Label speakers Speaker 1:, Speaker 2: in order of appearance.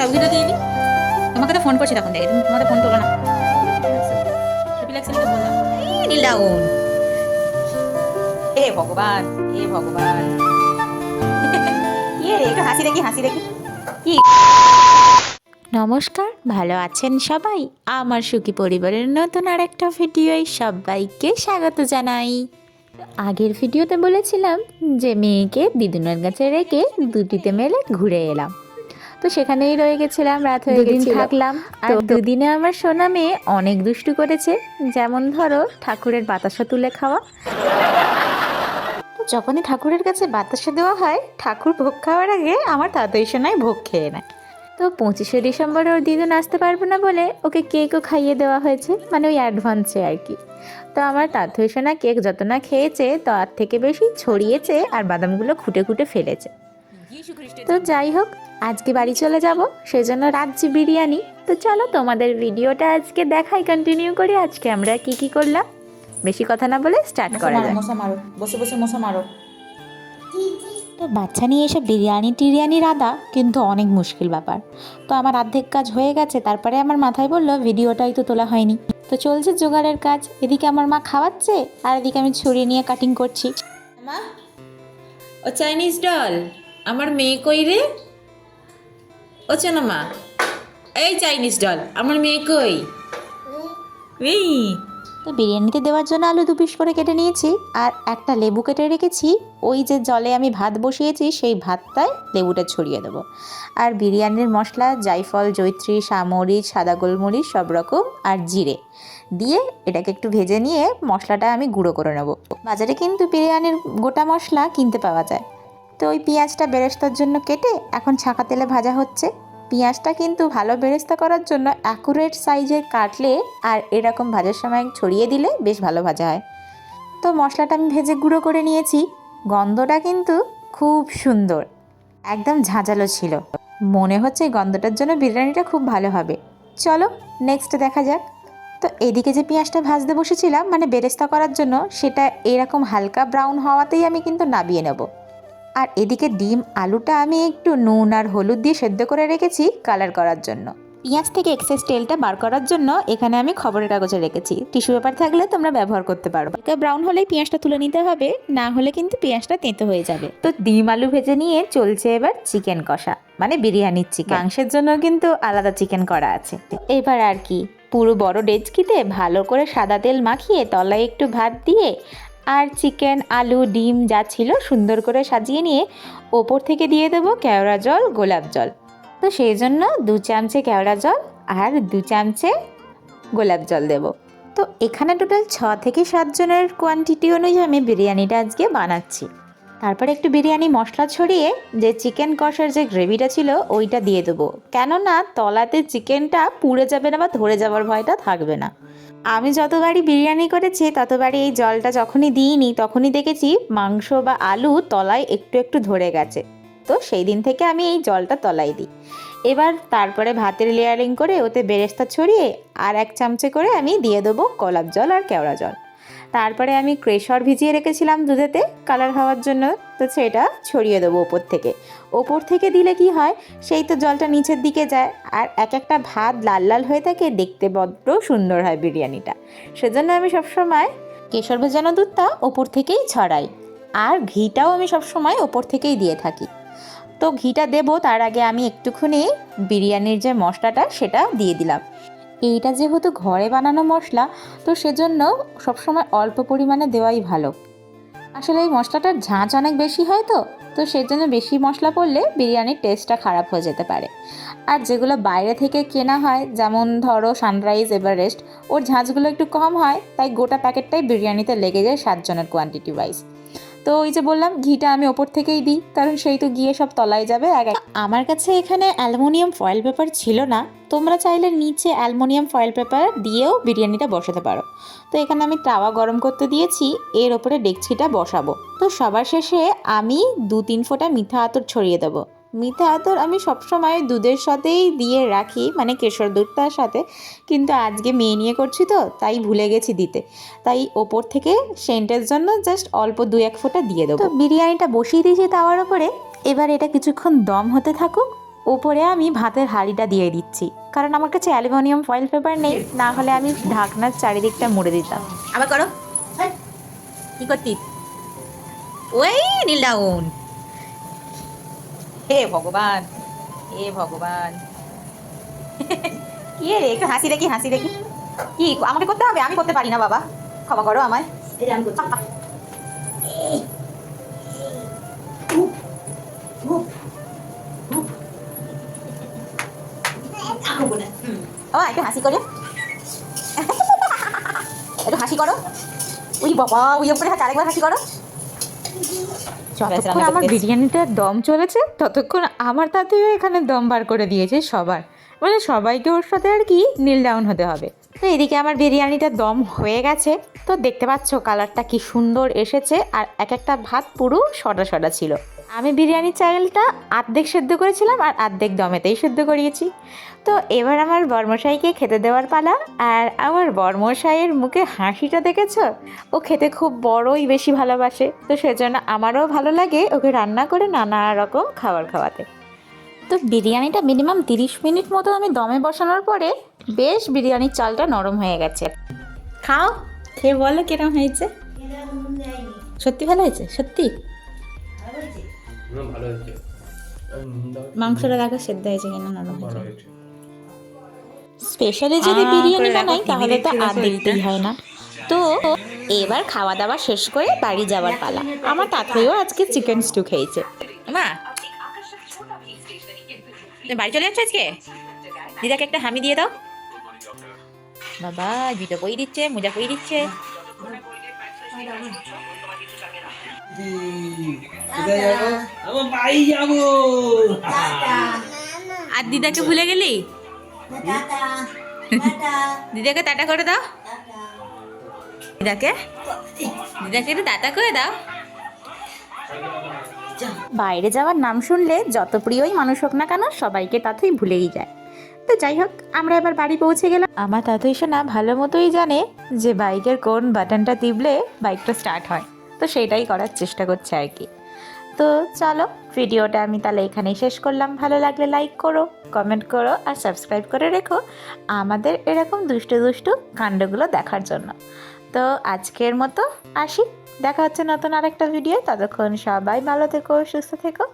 Speaker 1: সবজিটা দিয়ে দিই। তোমাকে তো ফোন করছি তখন দেখে, তুমি তোমাদের ফোন তোলো না। ট্রিপল এক্সেল তো বললাম। নীল ডাউন। হে ভগবান, হে ভগবান। কি রে, একটু হাসি দেখি, হাসি দেখি। কি?
Speaker 2: নমস্কার, ভালো আছেন সবাই? আমার সুখী পরিবারের নতুন আর একটা ভিডিওয় সবাইকে স্বাগত জানাই। আগের ভিডিওতে বলেছিলাম যে মেয়েকে দিদুনের কাছে রেখে দুটিতে মেলে ঘুরে এলাম, তো সেখানেই রয়ে গেছিলাম, রাত হয়ে গেছিল, থাকলাম। আর দুদিনে আমার সোনা মেয়ে অনেক দুষ্টু করেছে, যেমন ধরো ঠাকুরের বাতাসা তুলে খাওয়া। যখনই ঠাকুরের কাছে বাতাসা দেওয়া হয়, ঠাকুর ভোগ খাওয়ার আগে আমার তাড়াতাড়ি সোনায় ভোগ খেয়ে নেয়। তো 25শে ডিসেম্বরে ওর দিদুন আসতে পারবে না বলে ওকে কেকও খাইয়ে দেওয়া হয়েছে, মানে ওই অ্যাডভান্সে আর কি। তো আমার তাড়াতাড়ি সোনা কেক যত না খেয়েছে তার থেকে বেশি ছড়িয়েছে আর বাদামগুলো খুঁটে খুঁটে ফেলেছে। তো যাই হোক, আজকে বাড়ি চলে যাব, সেই জন্য রাজ্যি বিরিয়ানি। তো চলো তোমাদের ভিডিওটা আজকে দেখাই, কন্টিনিউ করি আজকে আমরা কি কি করলাম। বেশি কথা না বলে স্টার্ট করা যাক।
Speaker 1: মশা মারো, বসে বসে মশা মারো।
Speaker 2: তো বাচ্চা নিয়ে এসে বিরিয়ানি টিরিয়ানি রাঁধা কিন্তু অনেক মুশকিল ব্যাপার। তো আমার অর্ধেক কাজ হয়ে গেছে, তারপরে আমার মাথায় বললো ভিডিওটাই তো তোলা হয়নি। তো চলছে জোগাড়ের কাজ, এদিকে আমার মা খাওয়াচ্ছে আর এদিকে আমি ছুরি নিয়ে কাটিং করছি।
Speaker 1: মা, ও চাইনিজ ডল, আমার মেয়ে কই রে? ও চেনা মা, এই চাইনিজ ডল, আমার মেয়ে কই? এই
Speaker 2: তো বিরিয়ানিতে দেওয়ার জন্য আলু 2 পিস করে কেটে নিয়েছি আর একটা লেবু কেটে রেখেছি। ওই যে জলে আমি ভাত বসিয়েছি সেই ভাতটায় লেবুটা ছড়িয়ে দেবো। আর বিরিয়ানির মশলা জায়ফল, জয়িত্রী, সামরিচ, সাদা গোলমরিচ সব রকম আর জিরে দিয়ে এটাকে একটু ভেজে নিয়ে মশলাটা আমি গুঁড়ো করে নেব। বাজারে কিন্তু বিরিয়ানির গোটা মশলা কিনতে পাওয়া যায়। তো ওই পেঁয়াজটা বেরেস্তার জন্য কেটে এখন ছাঁকা তেলে ভাজা হচ্ছে। পেঁয়াজটা কিন্তু ভালো বেরেস্তা করার জন্য অ্যাকুরেট সাইজের কাটলে আর এরকম ভাজার সময় ছড়িয়ে দিলে বেশ ভালো ভাজা হয়। তো মশলাটা আমি ভেজে গুঁড়ো করে নিয়েছি। গন্ধটা কিন্তু খুব সুন্দর, একদম ঝাঁঝালো ছিল। মনে হচ্ছে এই গন্ধটার জন্য বিরিয়ানিটা খুব ভালো হবে। চলো নেক্সট দেখা যাক। তো এদিকে যে পেঁয়াজটা ভাজতে বসেছিলাম মানে বেরেস্তা করার জন্য, সেটা এরকম হালকা ব্রাউন হওয়াতেই আমি কিন্তু নামিয়ে নেব। আর এদিকে ডিম আলুটা আমি একটু নুন আর হলুদ দিয়ে সেদ্ধ করে রেখেছি কালার করার জন্য। পেঁয়াজ থেকে এক্সেস তেলটা বার করার জন্য এখানে আমি খবরের কাগজে রেখেছি, টিস্যু পেপার থাকলে তোমরা ব্যবহার করতে পারো। এটা ব্রাউন হলেই পেঁয়াজটা তুলে নিতে হবে, না হলে কিন্তু পেঁয়াজটা তেঁতো হয়ে যাবে। তো ডিম আলু ভেজে নিয়ে চলছে এবার চিকেন কষা, মানে বিরিয়ানির চিকেন। মাংসের জন্য কিন্তু আলাদা চিকেন করা আছে। এবার আর কি, পুরো বড় ডেচকিতে ভালো করে সাদা তেল মাখিয়ে তলায় একটু ভাত দিয়ে আর চিকেন, আলু, ডিম যা ছিল সুন্দর করে সাজিয়ে নিয়ে ওপর থেকে দিয়ে দেবো কেওড়া জল, গোলাপ জল। তো সেই জন্য 2 চামচে কেওড়া জল আর 2 চামচে গোলাপ জল দেব। তো এখানে টোটাল 6 থেকে 7 জনের কোয়ান্টিটি অনুযায়ী আমি বিরিয়ানিটা আজকে বানাচ্ছি। তারপরে একটু বিরিয়ানি মশলা ছড়িয়ে যে চিকেন কষার যে গ্রেভিটা ছিল ওইটা দিয়ে দেবো, কেননা তলাতে চিকেনটা পুড়ে যাবে না বা ধরে যাওয়ার ভয়টা থাকবে না। আমি যতবারই বিরিয়ানি করেছি ততবারই এই জলটা যখনই দিইনি তখনই দেখেছি মাংস বা আলু তলায় একটু একটু ধরে গেছে। তো সেই দিন থেকে আমি এই জলটা তলায় দিই। এবার তারপরে ভাতের লেয়ারিং করে ওতে বেরেস্তা ছড়িয়ে আর 1 চামচে করে আমি দিয়ে দেবো গোলাপ জল আর কেওড়া জল। তারপরে আমি কেশর ভিজিয়ে রেখেছিলাম দুধেতে কালার হওয়ার জন্য, তো সেটা ছড়িয়ে দেবো ওপর থেকে। ওপর থেকে দিলে কি হয়, সেই তো জলটা নিচের দিকে যায় আর এক একটা ভাত লাল লাল হয়ে থাকে, দেখতে বড্ড সুন্দর হয় বিরিয়ানিটা। সেজন্য আমি সবসময় কেশর ভেজানো দুধটা ওপর থেকেই ছড়াই আর ঘিটাও আমি সবসময় ওপর থেকেই দিয়ে থাকি। তো ঘিটা দেবো তার আগে আমি একটুখানি বিরিয়ানির যে মশলাটা সেটা দিয়ে দিলাম। এইটা যেহেতু ঘরে বানানো মশলা, তো সেজন্য সবসময় অল্প পরিমাণে দেওয়াই ভালো। আসলে এই মশলাটার ঝাঁঝ অনেক বেশি হয়, তো সেজন্য বেশি মশলা পড়লে বিরিয়ানির টেস্টটা খারাপ হয়ে যেতে পারে। আর যেগুলো বাইরে থেকে কেনা হয়, যেমন ধরো সানরাইজ, এভারেস্ট, ওর ঝাঁঝগুলো একটু কম হয়, তাই গোটা প্যাকেটটাই বিরিয়ানিতে লেগে যায় 7 জনের কোয়ান্টিটি ওয়াইজ। তো ওই যে বললাম ঘিটা আমি ওপর থেকেই দিই, কারণ সেই তো গিয়ে সব তলায় যাবে। আমার কাছে এখানে অ্যালুমিনিয়াম ফয়েল পেপার ছিল না, তোমরা চাইলে নিচে অ্যালুমিনিয়াম ফয়েল পেপার দিয়েও বিরিয়ানিটা বসাতে পারো। তো এখানে আমি তাওয়া গরম করতে দিয়েছি, এর ওপরে ডেকচিটা বসাবো। তো সবার শেষে আমি 2-3 ফোঁটা মিঠা আতর ছড়িয়ে দেবো। মিঠা আতর আমি সবসময় দুধের সাথেই দিয়ে রাখি, মানে কেশর দুধটার সাথে, কিন্তু আজকে মেয়ে নিয়ে করছি তো তাই ভুলে গেছি দিতে, তাই ওপর থেকে সেন্টের জন্য জাস্ট অল্প 2-1 ফোঁটা দিয়ে দেবো। তো বিরিয়ানিটা বসিয়ে দিয়েছি তাওয়ার ওপরে, এবার এটা কিছুক্ষণ দম হতে থাকুক। উপরে আমি ভাতের হাঁড়িটা দিয়ে দিচ্ছি, কারণ আমার কাছে অ্যালুমিনিয়াম ফয়েল পেপার নেই, না হলে আমি ঢাকনার চারিদিকটা মুড়ে দিতাম।
Speaker 1: আবার করো, কি করতি? ওই নীল ডাউন। হে ভগবান, হে ভগবান। কি রে, একটু হাসি দেখি, হাসি দেখি। কি আমাকে করতে হবে? আমি করতে পারি না বাবা, ক্ষমা করো আমায়। ও একটু হাসি করে, একটু হাসি করো। উই বাবা, উই উপরে হাত, আরেকবার হাসি করো।
Speaker 2: যতক্ষণ আমার বিরিয়ানিটার দম চলেছে ততক্ষণ আমার তাতেও এখানে দম বার করে দিয়েছে সবার, মানে সবাইকে ওর সাথে আর কি নীল ডাউন হতে হবে। তো এদিকে আমার বিরিয়ানিটার দম হয়ে গেছে, তো দেখতে পাচ্ছ কালারটা কি সুন্দর এসেছে, আর এক একটা ভাত পুরো সটা সটা ছিল। আমি বিরিয়ানির চালটা আর্ধেক সেদ্ধ করেছিলাম আর আর্ধেক দমেতেই সেদ্ধ করিয়েছি। তো এবার আমার বর্মশাইকে খেতে দেওয়ার পালা, আর আমার বর্মশাইয়ের মুখে হাসিটা দেখেছ? ও খেতে খুব বড়ই বেশি ভালোবাসে, তো সেজন্য আমারও ভালো লাগে ওকে রান্না করে নানা রকম খাবার খাওয়াতে। তো বিরিয়ানিটা মিনিমাম 30 মিনিট মতো আমি দমে বসানোর পরে বেশ বিরিয়ানির চালটা নরম হয়ে গেছে।
Speaker 1: খাও, খেয়ে বলো কিরম হয়েছে। সত্যি ভালো হয়েছে? সত্যি
Speaker 3: ভালো হয়েছে।
Speaker 1: মাংসটা দেখো সেদ্ধ হয়েছে কিনা, নরম
Speaker 3: ভালো
Speaker 1: হয়েছে।
Speaker 3: হয়েছে।
Speaker 2: স্পেশালি যদি বিরিয়ানি
Speaker 1: করে
Speaker 2: বানাই
Speaker 1: দেখো,
Speaker 2: তাহলে তো
Speaker 1: টিভি
Speaker 2: আর
Speaker 1: দেখছো
Speaker 2: দেখতেই হয় না। তো এবার খাওয়া দাওয়া শেষ করে বাড়ি যাওয়ার পালা। আমার তাতেও আজকে চিকেন স্টু খেয়েছে।
Speaker 1: মা, তুমি বাড়ি চলে যাচ্ছ আজকে? দিদাকে একটা হামি দিয়ে দাও। বাবা জুতো পরিয়ে দিচ্ছে, মোজা পরিয়ে দিচ্ছে।
Speaker 3: কোথায় যাবো? আমার বাড়ি যাবো।
Speaker 1: আর দিদাকে ভুলে গেলি? দিদাকে টাটা করে দাও। দিদাকে দিদাকে একটু টাটা করে দাও।
Speaker 2: বাইরে যাওয়ার নাম শুনলে যত প্রিয়ই মানুষ হোক না কেন সবাইকে তাতেই ভুলেই যায়। তো যাই হোক, আমরা এবার বাড়ি পৌঁছে গেলাম। আমার তাতুই সোনা ভালো মতোই জানে যে বাইকের কোন বাটনটা টিপলে বাইকটা স্টার্ট হয়, তো সেটাই করার চেষ্টা করছে আর কি। তো চলো, ভিডিওটা আমি তাহলে এখানেই শেষ করলাম। ভালো লাগলে লাইক করো, কমেন্ট করো আর সাবস্ক্রাইব করে রেখো আমাদের এরকম দুষ্টু দুষ্টু কাণ্ডগুলো দেখার জন্য। তো আজকের মতো আসি, দেখা হচ্ছে নতুন আরেকটা ভিডিও। ততক্ষণ সবাই ভালো থেকো, সুস্থ থেকো।